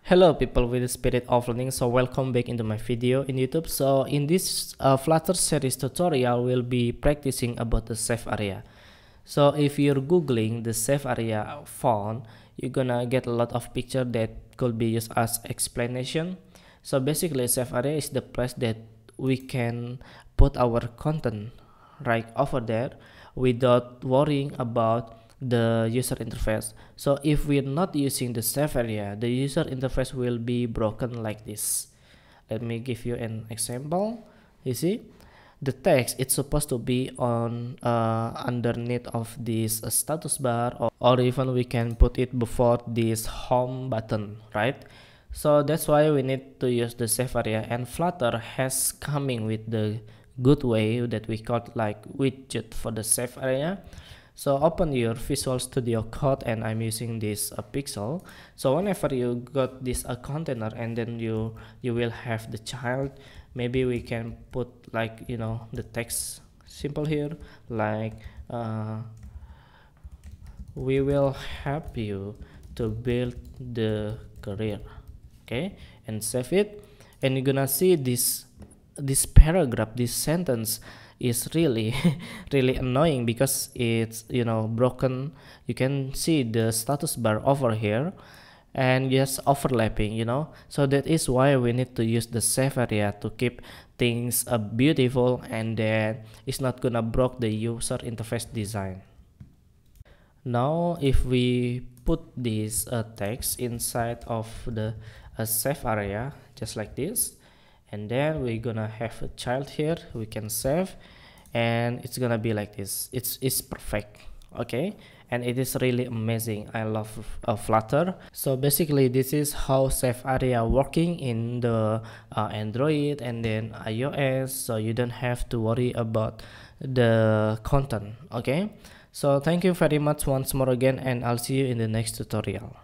Hello people with the spirit of learning, so welcome back into my video in YouTube. So in this Flutter series tutorial, we'll be practicing about the save area. So if you're googling the save area font, you're gonna get a lot of picture that could be used as explanation. So basically save area is the place that we can put our content right over there without worrying about the user interface. So if we're not using the save area, the user interface will be broken like this. Let me give you an example. You see the text, it's supposed to be on underneath of this status bar, or even we can put it before this home button, right? So that's why we need to use the save area, and Flutter has coming with the good way that we call like widget for the save area. So open your Visual Studio Code, and I'm using this pixel. So whenever you got this container, and then you will have the child, maybe we can put like the text simple here, like we will help you to build the career, okay, and save it. And you're gonna see this paragraph, this sentence is really really annoying because it's broken. You can see the status bar over here and just overlapping, so that is why we need to use the save area to keep things beautiful, and then it's not gonna broke the user interface design. Now if we put this text inside of the save area just like this, and then we're gonna have a child here, we can save, and it's gonna be like this. It's perfect, okay, and it is really amazing. I love Flutter. So basically this is how save area working in the Android and then iOS, so you don't have to worry about the content, okay. So thank you very much once more again, and I'll see you in the next tutorial.